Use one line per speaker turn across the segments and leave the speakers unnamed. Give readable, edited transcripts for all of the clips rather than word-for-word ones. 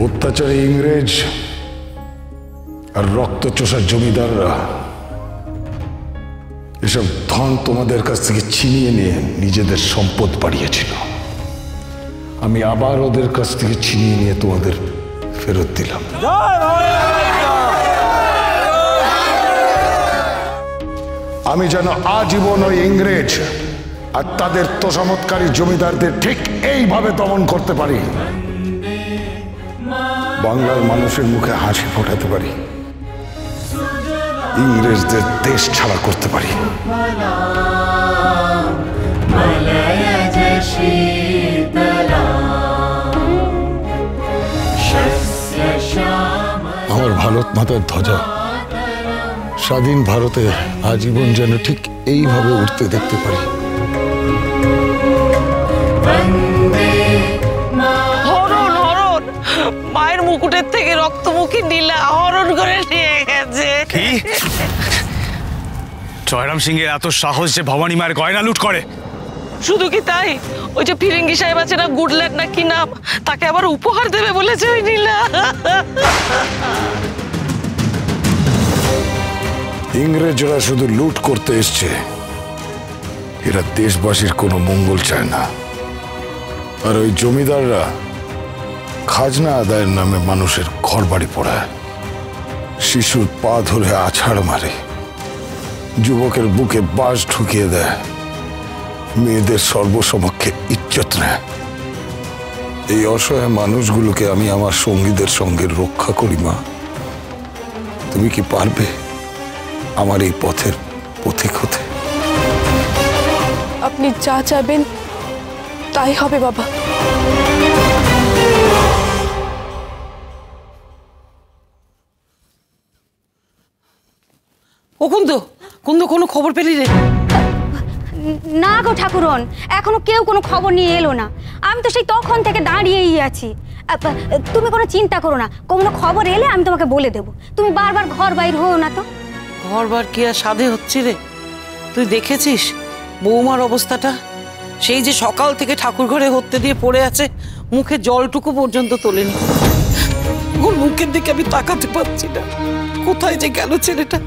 অত্যাচারী ইংরেজ আর রক্তচোষা জমিদাররা এসব ধন তোমাদের কাছ থেকে ছিনিয়ে নিয়ে নিজেদের সম্পদ বাড়িয়েছিল। আমি আবার ওদের কাছ থেকে ছিনিয়ে নিয়ে তোমাদের ফেরত দিলাম। আমি যেন আজীবন ওই ইংরেজ আর তাদের তোষামতকারী জমিদারদের ঠিক এইভাবে দমন করতে পারি, বাংলার মানুষের মুখে হাসি ফোটাতে পারি, ইংরেজদের দেশ ছাড়া করতে পারি। আমার ভারত মাতার ধ্বজা স্বাধীন ভারতে আজীবন যেন ঠিক এইভাবে উঠতে দেখতে পারি।
মায়ের মুকুটের থেকে রক্তমুখী নীলা হরণ করে নিয়ে গেছে।
কি? জয়রাম সিং এর এত সাহস যে ভবানী মায়ের গয়না লুট করে?
শুধু কি তাই, ওই যে ফিরিঙ্গি সাহেব আছে না, গুডল্যান্ড না কি নাম, তাকে আবার উপহার দেবে বলেছে ওই নীলা।
ইংরেজরা শুধু লুট করতে এসছে, এরা দেশবাসীর কোনো মঙ্গল চায় না। আর ওই জমিদাররা খাজনা আদায়ের নামে মানুষের ঘর বাড়ি পোড়ায়, শিশুর পা ধরে আছাড় মারে, যুবকের বুকে বাঁশ ঢুকিয়ে দেয়, মেয়েদের সর্বসমক্ষে ইজ্জত নেয়। এই অসহায় মানুষগুলোকে আমি আমার সঙ্গীদের সঙ্গে রক্ষা করি। মা, তুমি কি পারবে আমার এই পথের পথিক হতে?
আপনি যা চাইবেন তাই হবে বাবা।
ও কুন্দু, কুন্দু কোনো খবর পেলি রে?
না গো ঠাকুরন, এখনো কেউ কোনো খবর নিয়ে এলো না। আমি তো সেই তখন থেকে দাঁড়িয়েই আছি। তুমি কোনো চিন্তা করো না, কোনো খবর এলে আমি তোমাকে বলে দেবো। তুমি বারবার ঘর বাইর হও না তো।
ঘর বার কি আর সাধে হচ্ছে রে? তুই দেখেছিস বৌমার অবস্থাটা? সেই যে সকাল থেকে ঠাকুর ঘরে হত্যে দিয়ে পড়ে আছে, মুখে জলটুকু পর্যন্ত তোলেনি। ওর মুখের দিকে আমি তাকাতে পারছি না। কোথায় যে গেল ছেলেটা?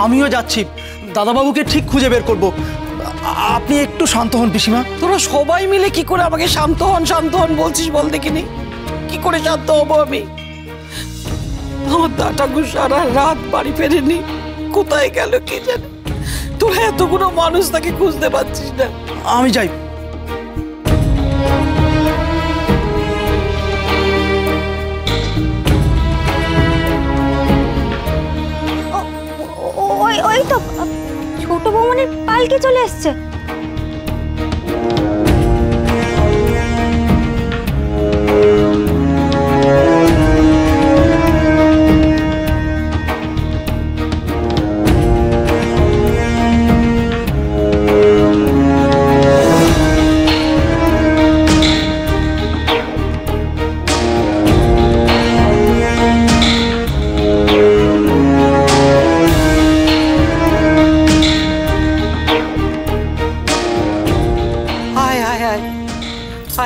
আমিও যাচ্ছি, দাদাবাবুকে ঠিক খুঁজে বের করব। আপনি একটু শান্ত হন পিসিমা।
তোরা সবাই মিলে কি করে আমাকে শান্ত হন শান্ত হন বলছিস বল দেখিনি? কি করে শান্ত হবো আমি? আমার দা ঠাকুর সারা রাত বাড়ি ফেরেনি, কোথায় গেল কে জানে। তোরা এতগুলো মানুষ তাকে খুঁজতে পারছিস না।
আমি যাই।
ওই তো ছোট বৌমনের পালকি চলে এসছে।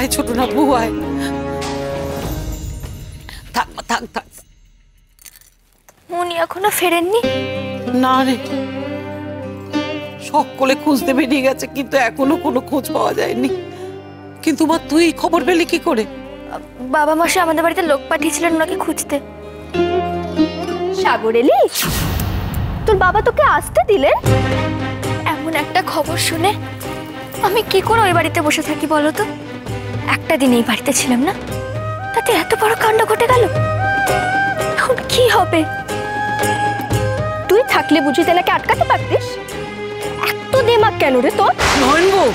আয় ছোট না বউ, আয়। থাক থাক থাক।
উনি এখনো ফেরেননি?
না রে, সকলে খুঁজতে বেরিয়ে গেছে, কিন্তু এখনো কোনো খোঁজ পাওয়া যায়নি। কিন্তু মা, তুই খবর পেলি কি করে?
বাবা মাসে আমাদের বাড়িতে লোক পাঠিয়েছিলেন ওনাকে খুঁজতে। সাগর এলি, তোর বাবা তোকে আসতে দিলেন? এমন একটা খবর শুনে আমি কি করে ওই বাড়িতে বসে থাকি বলো তো? একটা দিন এই বাড়িতে ছিলাম না, তাতে এত বড় কাণ্ড ঘটে গেল। এখন কি হবে? তুই থাকলে বুঝি তেলাকে আটকাতে পারতিস? এত দেমাগ কেন রে তোর?
নয়ন বউ,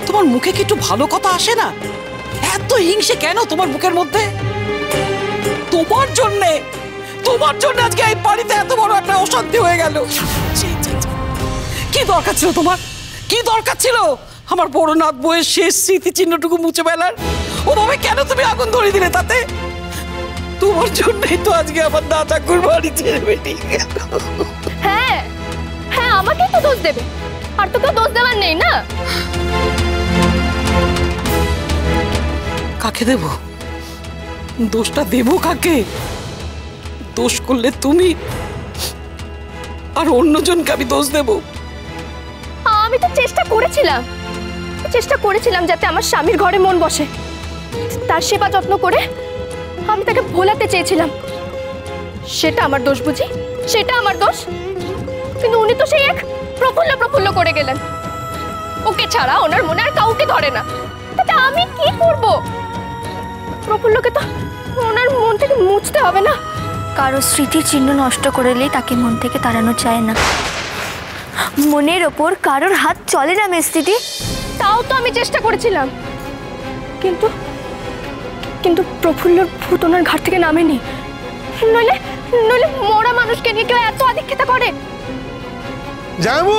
তোমার মুখে কি একটু ভালো কথা আসে না? এত হিংসে কেন তোমার বুকের মধ্যে? তোমার জন্যে আজকে এই বাড়িতে এত বড় একটা অশান্তি হয়ে গেল। কি দরকার ছিল তোমার? কি দরকার ছিল আমার বড় নাথ বউয়ের শেষ স্মৃতিচিহ্নটুকু মুছে ফেলার? ওভাবে কেন তুমি আগুন ধরিয়ে দিলে? তাতে তোমার জন্যই তো আজকে আমার দা ঠাকুর বাড়ি ছেড়ে বেরিয়ে গেল।
হ্যাঁ হ্যাঁ, আমাকেই তো দোষ দেবে, আর তোকে দোষ দেওয়ার নেই না।
কাকে দেব? দোষটা দেব কাকে? দোষ করলে তুমি, আর অন্যজনকে আমি দোষ দেব?
আমি তো চেষ্টা করেছিলাম যাতে আমার স্বামীর ঘরে মন বসে, তার সেবা যত্ন করে আমি তাকে ভোলাতে চেয়েছিলাম। সেটা আমার দোষ বুঝি? সেটা আমার দোষ? কিন্তু উনি তো সেই এক প্রফুল্ল করে গেলেন। ওকে ছাড়া ওনার মনে আর কাউকে ধরে না। তাতে আমি কি করব? প্রফুল্লকে তো ওনার মন থেকে মুছতে হবে না। কারো স্মৃতির চিহ্ন নষ্ট করলেই তাকে মন থেকে তাড়ানো যায় না। মনের ওপর কারোর হাত চলে না মেস্তিদি। তাও তো আমি চেষ্টা করেছিলাম, কিন্তু কিন্তু প্রফুল্লর ভূত ওনার ঘাট থেকে নামেনি। নইলে মরা মানুষকে নিয়ে কেউ এত আদিক্ষেতা করে?
যাবো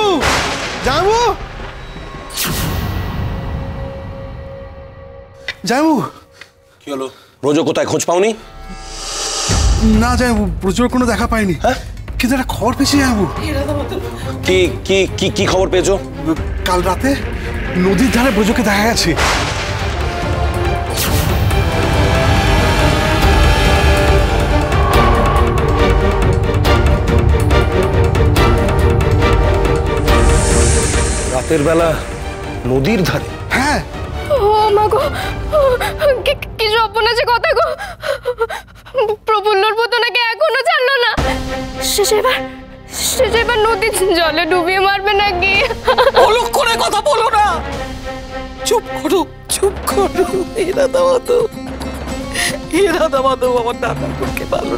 কি হলো? ব্রজো কোথায়? খোঁজ পাওনি?
না যাবো, প্রচুর কোনো দেখা পাইনি।
হ্যাঁ,
কিন্তু একটা খবর পেয়েছি যাবো।
কি কি কি কি খবর পেয়েছো?
কাল রাতে নদীর ধারে ব্রজকে দেখা গেছে।
রাতের বেলা নদীর ধারে?
হ্যাঁ।
ও মা গো, কি সর্বনাশে কথা গো! প্রফুল্লর ভূত নাকি এখনো ছাড়লো না। শেষে এবার নদীর জলে ডুবিয়ে মারবে নাকি?
অলক করে কথা বলো না, চুপ করো। রাধা মাধব, আমার দাদাকে ভালো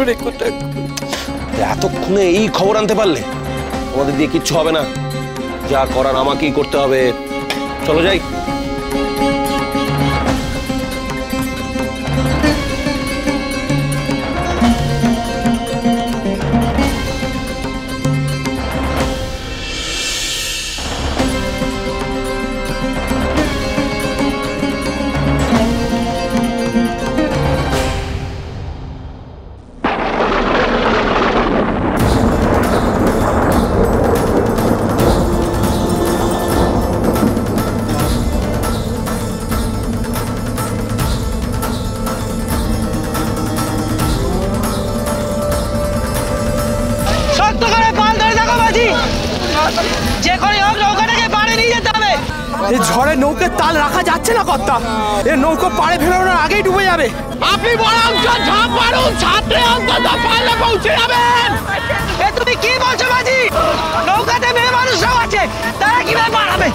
রেখো,
এতক্ষণে এই খবর আনতে পারলে? আমাদের দিয়ে কিচ্ছু হবে না, যা করার আমাকেই করতে হবে। চলো যাই।
এই ঝড়ে নৌকার তাল রাখা যাচ্ছে না কর্তা। এ নৌকো পাড়ে ফেরানোর আগেই ডুবে যাবে।
আপনি বরং ঝাঁপ মারুন, ছাত্রে অন্তত পারলে পৌঁছে যাবেন। এ তুমি কি বলছো বাজি? নৌকাতে মেয়ে মানুষরাও আছে, তারা কিভাবে পারাবে?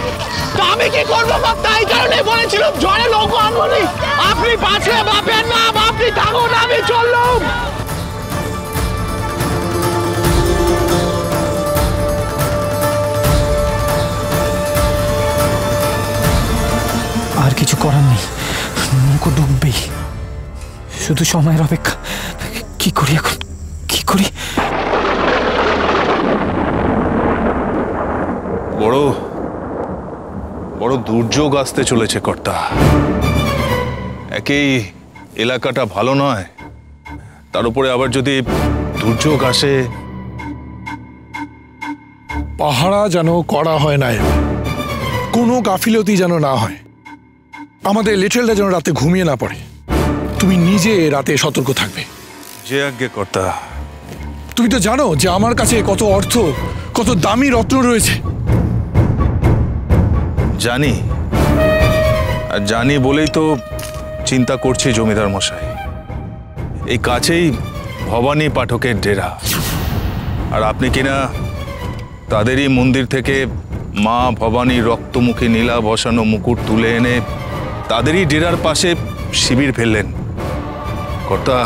তো আমি কি করবো কর্তা? এই কারণে বলেছিলাম ঝড়ে নৌকো আনবনি। আপনি বাঁচলে বাপের নাম, আপনি থাকুন, আমি চললুম।
আর কিছু করার নেই, নৌকো ডুববেই। শুধু সময়ের অপেক্ষা। কি করি এখন, কি করি?
বড় দুর্যোগ আসতে চলেছে কর্তা। একেই এলাকাটা ভালো নয়, তার উপরে আবার যদি দুর্যোগ আসে।
পাহারা যেন করা হয় না, কোনো গাফিলতি যেন না হয়। আমাদের লিটলটা যেন রাতে ঘুমিয়ে না পড়ে। তুমি নিজে রাতে সতর্ক থাকবে।
যে আজ্ঞে কর্তা।
তুমি তো জানো যে আমার কাছে কত অর্থ, কত দামি রত্ন রয়েছে।
জানি, আর জানি বলেই তো চিন্তা করছি জমিদার মশাই। এই কাছেই ভবানী পাঠকের ডেরা, আর আপনি কিনা তাদেরই মন্দির থেকে মা ভবানী রক্তমুখী নীলা বসানো মুকুট তুলে এনে তাদেরই ডেরার পাশে শিবির ফেললেন। কর্তা,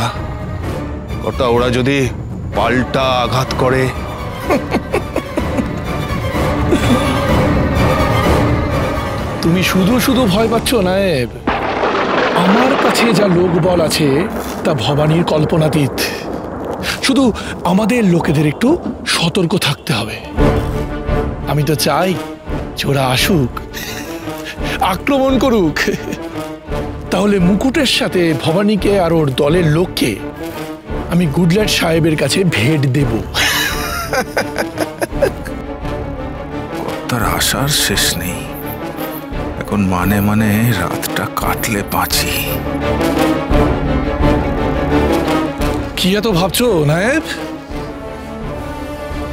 ওরা যদি পাল্টা আঘাত করে?
তুমি শুধু ভয় পাচ্ছ নায়েব। আমার কাছে যা লোকবল আছে তা ভবানীর কল্পনাতীত। শুধু আমাদের লোকেদের একটু সতর্ক থাকতে হবে। আমি তো চাই ওরা আসুক, আক্রমণ করুক, তাহলে মুকুটের সাথে ভবানীকে আর ওর দলের লোককে আমি গুডল্যান্ড সাহেবের কাছে ভেট দেব।
তার আশার শেষ নেই। এখন মানে মানে রাতটা কাটলে বাঁচি।
কি এত ভাবছো নায়েব?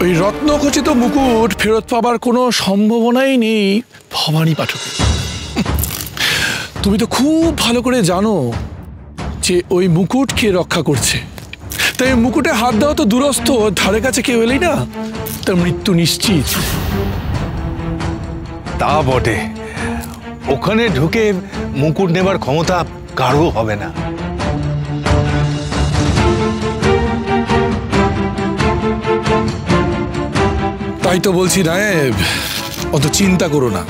ওই রত্নখচিত মুকুট ফেরত পাবার কোনো সম্ভাবনাই নেই ভবানী পাঠকের। তুমি তো খুব ভালো করে জানো যে ওই মুকুট কে রক্ষা করছে। তাই মুকুটে হাত দেওয়া তো দূরস্থ, ধারে কাছে কেউ এলেই না তার মৃত্যু নিশ্চিত।
তা বটে, ওখানে ঢুকে মুকুট নেবার ক্ষমতা কারো হবে না।
তাই তো বলছি নায়েব, অত চিন্তা করো না।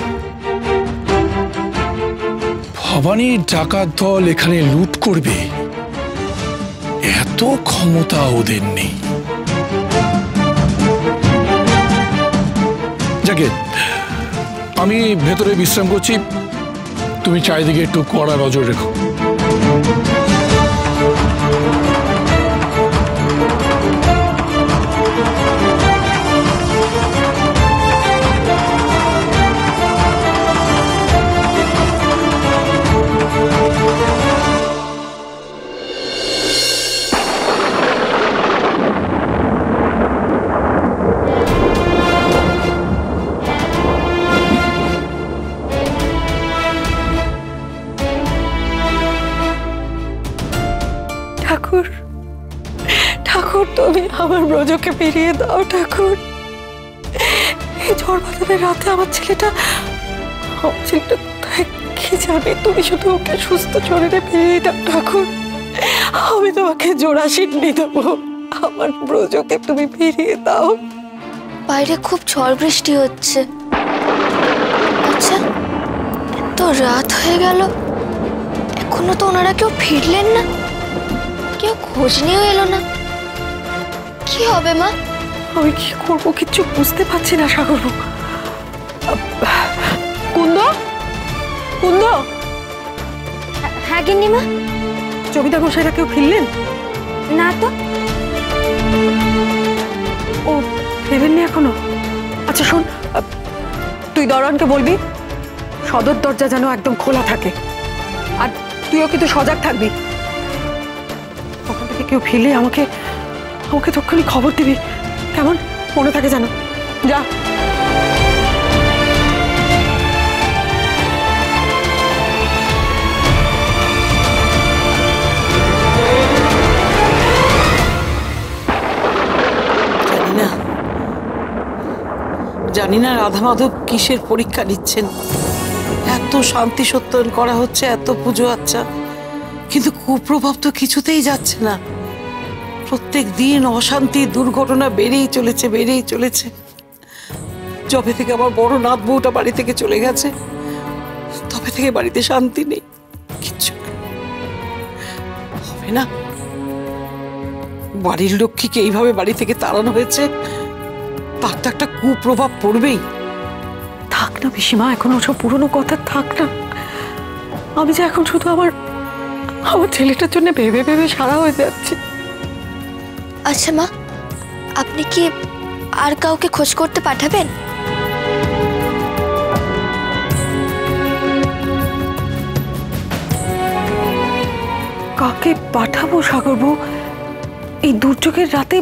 ভবানীর ডাকাত দল এখানে লুট করবে এত ক্ষমতা ওদের নেই। যাকে আমি ভেতরে বিশ্রাম করছি, তুমি চারিদিকে একটু কড়া নজর রেখো।
ঠাকুর, ঠাকুর তুমি আমার ব্রজকে ফিরিয়ে দাও ঠাকুর। এই ঝড় বাদলের রাতে আমার ছেলেটা কোথায় কি জানে, তুমি শুধু ওকে সুস্থ শরীরে ফিরিয়ে দাও ঠাকুর। আমি তোমাকে জোড়া সিটনি দেবো, আমার ব্রজকে তুমি ফিরিয়ে দাও।
বাইরে খুব ঝড় বৃষ্টি হচ্ছে। আচ্ছা, এত রাত হয়ে গেল, এখনো তো ওনারা কেউ ফিরলেন না, কেউ খোঁজ নিয়েও এলো না। কি হবে মা?
আমি কি করবো কিচ্ছু বুঝতে পারছি না সাগর। কুন্দ, কুন্দ।
হ্যাঁ গিন্নিমা।
জমিদার মশাইরা কেউ ফিরলেন
না তো।
ও ফেরেননি এখনো? আচ্ছা শোন, তুই দরওয়ানকে বলবি সদর দরজা যেন একদম খোলা থাকে, আর তুইও কিন্তু সজাগ থাকবি। ওখান থেকে কেউ ফিরলে আমাকে তক্ষুনি খবর দিবি, কেমন? মনে থাকে যেন। যা। জানি না রাধা মাধব কিসের পরীক্ষা নিচ্ছেন। এত শান্তি সত্যায়ন করা হচ্ছে, এত পুজো আচ্ছা, কিন্তু কুপ্রভাব তো কিছুতেই যাচ্ছে না। প্রত্যেক দিন অশান্তি, দুর্ঘটনা বেড়েই চলেছে। যবে থেকে আমার বড় নাত বউটা বাড়ি থেকে চলে গেছে, তবে থেকে বাড়িতে শান্তি নেই, কিচ্ছু হবে না। বাড়ির লক্ষ্মীকে এইভাবে বাড়ি থেকে তাড়ানো হয়েছে, তার তো একটা কুপ্রভাব পড়বেই। থাক না পিসিমা, এখন ওসব পুরনো কথা থাক না। আমি যে এখন শুধু আমার ছেলেটার জন্য ভেবে সারা হয়ে যাচ্ছে।
আচ্ছা মা, আপনি কি আর কাউকে খোঁজ করতে পাঠাবেন?
কাকে পাঠাবো সাগরবু? এই দুর্যোগের রাতে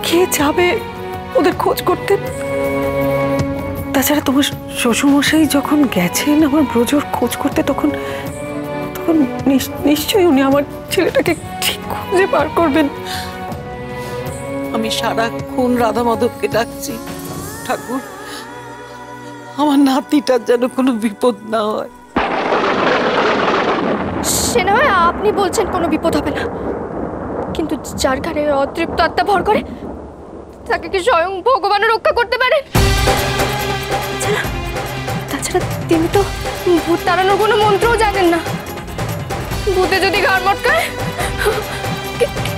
কে যাবে ওদের খোঁজ করতে? তাছাড়া তোমার শ্বশুরমশাই যখন গেছেন আমার ব্রজর খোঁজ করতে, তখন নিশ্চয়ই উনি আমার ছেলেটাকে ঠিক খুঁজে বার করবেন। আমি সারাক্ষণ রাধা মাধবকে ডাকছি, ঠাকুর আমার নাতিটার যেন কোনো বিপদ না হয়।
সে না হয় আপনি বলছেন কোনো বিপদ হবে না, কিন্তু যার ঘরে অতৃপ্ত আত্মা ভর করে তাকে কি স্বয়ং ভগবান রক্ষা করতে পারেন? তাছাড়া তিনি তো ভূত তাড়ানোর কোনো মন্ত্রও জানেন না। ভূতে যদি ঘাড় মটকায়,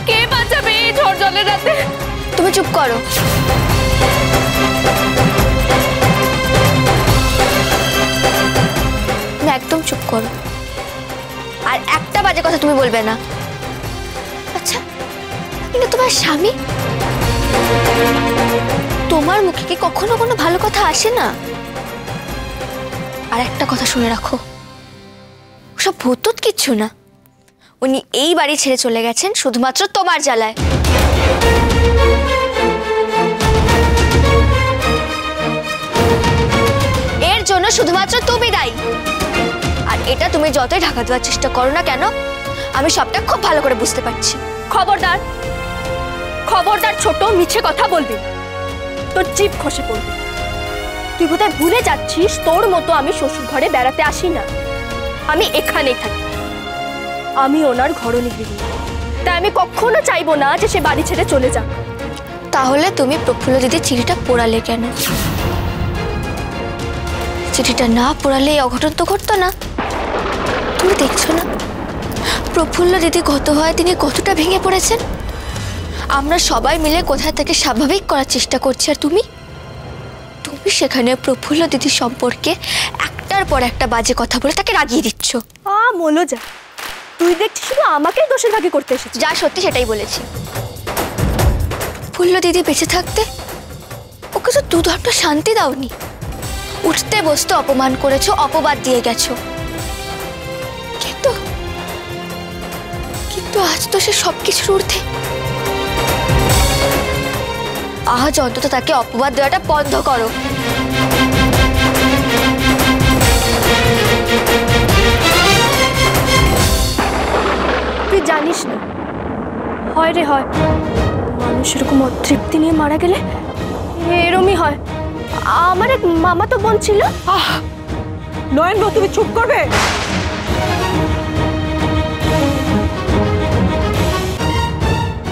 কে বাঁচাবে এই ঝড় জলের রাতে? তুমি চুপ করো। একদম চুপ করো, আর একটা বাজে কথা তুমি বলবে না। আচ্ছা, কিন্তু তোমার স্বামী, তোমার মুখে কি কখনো কোনো ভালো কথা আসে না? আর একটা কথা শুনে রাখো, ওসব ভূত কিচ্ছু না। উনি এই বাড়ি ছেড়ে চলে গেছেন শুধুমাত্র তোমার জ্বালায়। এর জন্য শুধুমাত্র তুমি দায়ী। আর এটা তুমি যতই ঢাকা দেওয়ার চেষ্টা করো না কেন, আমি সবটা খুব ভালো করে বুঝতে পারছি।
খবরদার, খবরদার ছোট, মিছে কথা বলবি, তোর জিভ খসে পড়বি। তুই বোধহয় ভুলে যাচ্ছিস তোর মতো আমি শ্বশুর ঘরে বেড়াতে আসি না, আমি এখানেই থাকি। আমি ওনার ঘরণী গৃহিণী, তাই আমি কখনো চাইবো না যে সে বাড়ি ছেড়ে চলে যাক।
তাহলে তুমি প্রফুল্ল দিদির চিঠিটা পোড়ালে কেন? চিঠিটা না পোড়ালে এই অঘটন তো ঘটতো না। তুমি দেখছো না প্রফুল্ল দিদি গত হয় তিনি কতটা ভেঙে পড়েছেন। আমরা সবাই মিলে কোথায় থেকে স্বাভাবিক করার চেষ্টা করছি, আর তুমি তুমি সেখানে প্রফুল্ল দিদির সম্পর্কে একটার পর একটা বাজে কথা বলে তাকে রাগিয়ে দিচ্ছ।
মলো যা, তুই দেখছিস শুধু আমাকেই দোষের ভাগে করতে এসেছিস।
যা সত্যি সেটাই বলেছি। প্রফুল্ল দিদি বেঁচে থাকতে ওকে তো দুধটা শান্তি দাওনি। উঠতে বসতে অপমান করেছো, অপবাদ দিয়ে গেছো, কিন্তু কিন্তু আজ তো সে সবকিছুর ঊর্ধ্বে। আজ অন্তত তাকে অপবাদ দেওয়াটা বন্ধ করো।
তুই জানিস না, হয় রে হয়, মানুষ এরকম অতৃপ্তি নিয়ে মারা গেলে এরমই হয়। আমার এক মামা তো বোন ছিল।
নয়ন বউ, তুমি চুপ করবে?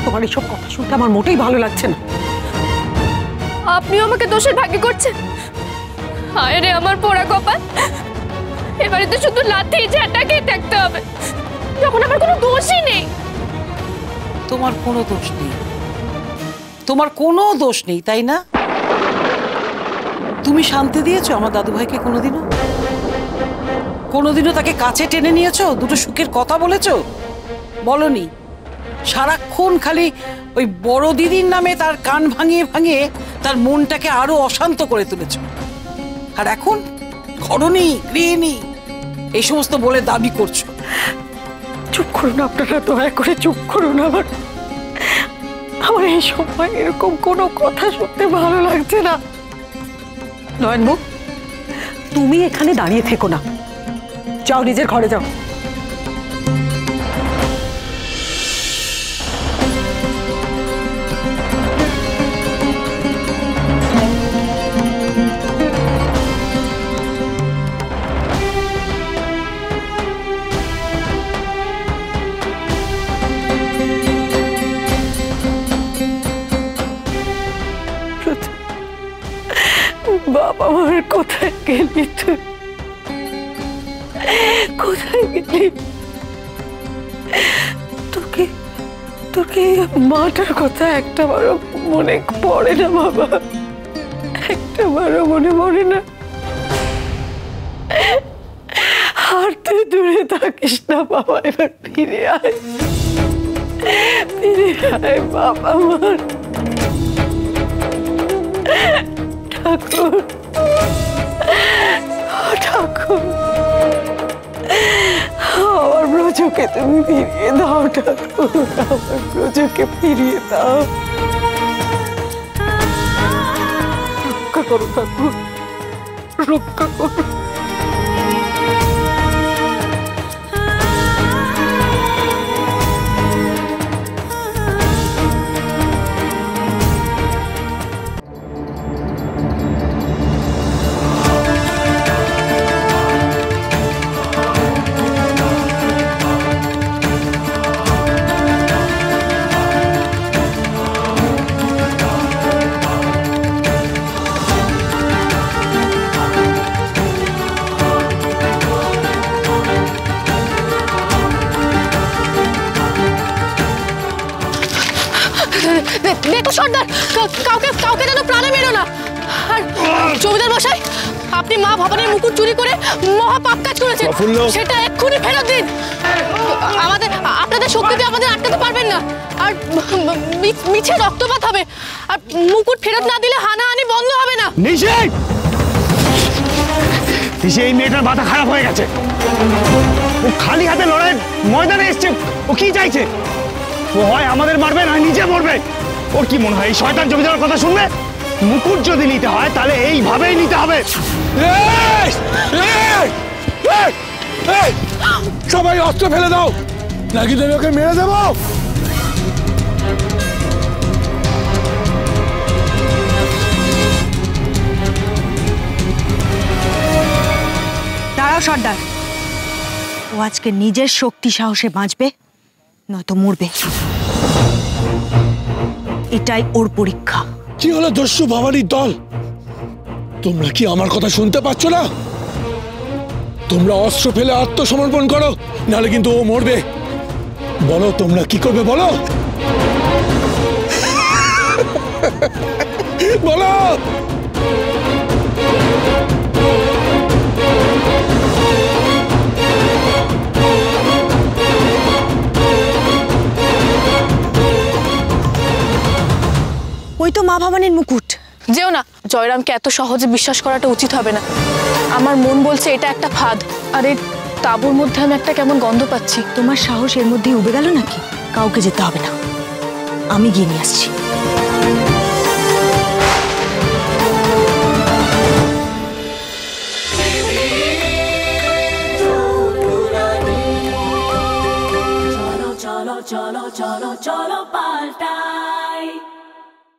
তোমার এইসব কথা শুনতে আমার মোটেই ভালো লাগছে না।
আপনিও আমাকে দোষের ভাগে করছেন। হায় রে আমার পোড়া কপাল, এবারে তো শুধু লাথি ঝাঁটাকেই থাকতে হবে, যখন আমার কোনো দোষই নেই।
তোমার কোনো দোষ নেই, তোমার কোনো দোষ নেই, তাই না? তুমি শান্তি দিয়েছো আমার দাদু ভাইকে? কোনোদিনও কোনোদিনও তাকে কাছে টেনে নিয়েছো? দুটো সুখের কথা বলেছো? বলনি। সারাক্ষণ খালি ওই বড় দিদির নামে তার কান ভাঙিয়ে ভাঙিয়ে তার মনটাকে আরো অশান্ত করে তুলেছ। আর এখন ঘরণী গৃহিণী এই সমস্ত বলে দাবি করছো।
চুপ করুন আপনারা, দয়া করে চুপ করুন। আমার এই সময় এরকম কোনো কথা শুনতে ভালো লাগছে না।
নয়ন বউ, তুমি এখানে দাঁড়িয়ে থেকো না, যাও নিজের ঘরে যাও।
বাবা মার কোথায় গেলি তুই? কোথায় গেলি? তোকে তোকে মাটার কথা একটা বারো মনে পড়ে না বাবা? একটা বারো মনে পড়ে না? আর তুই দূরে থাকিস না বাবা, এবার ফিরে আয়, ফিরে আয় বাবা মার। ঠাকুর, ঠাকুর, আমার ব্রজকে তুমি ফিরিয়ে দাও ঠাকুর, আমার ব্রজকে ফিরিয়ে দাও। রক্ষা করো ঠাকুর, রক্ষা করো।
দেখো সর্দার, কাউকে কাউকে যেন প্রাণে মেরো না। আর জমিদার মশাই, আপনি মা ভবানীর মুকুট চুরি করে মহা পাপ কাজ করেছেন, সেটা এক্ষুনি ফেরত দিন। আমাদের আপনাদের শক্তিতে আমাদের আটকাতে পারবেন না, আর মিছে রক্তপাত হবে। আর মুকুট ফেরত না দিলে হানাহানি বন্ধ হবে না।
নিষেধ!
দেশে এই মেয়েটার মাথা খারাপ হয়ে গেছে। ও খালি হাতে লড়াই ময়দানে এসছে। ও কি চাইছে? ও হয় আমাদের মারবে না নিজে মরবে। ওর কি মনে হয় এই শয়তান জমিদারের কথা শুনবে? মুকুট যদি নিতে হয় তাহলে এইভাবেই নিতে হবে।
সবাই অস্ত্র ফেলে দাও, নাকি তুমি ওকে মেরে দেবো।
দাঁড়াও সর্দার, ও আজকে নিজের শক্তি সাহসে বাঁচবে, নয়তো মরবে। এটাই ওর পরীক্ষা।
কি হলো দস্যু ভবানীর দল? তোমরা কি আমার কথা শুনতে পাচ্ছ না? তোমরা অস্ত্র ফেলে আত্মসমর্পণ করো, নাহলে কিন্তু ও মরবে। বলো তোমরা কি করবে, বলো বলো।
ওই তো মা ভবানীর মুকুট।
যেও না, জয়রামকে এত সহজে বিশ্বাস করাটা উচিত হবে না। আমার মন বলছে এটা একটা ফাঁদ, আর এই তাঁবুর মধ্যে আমি একটা কেমন গন্ধ পাচ্ছি।
তোমার সাহস এর মধ্যে উবে গেল নাকি? কাউকে যেতে হবে না, আমি গিয়ে নিয়ে আসছি।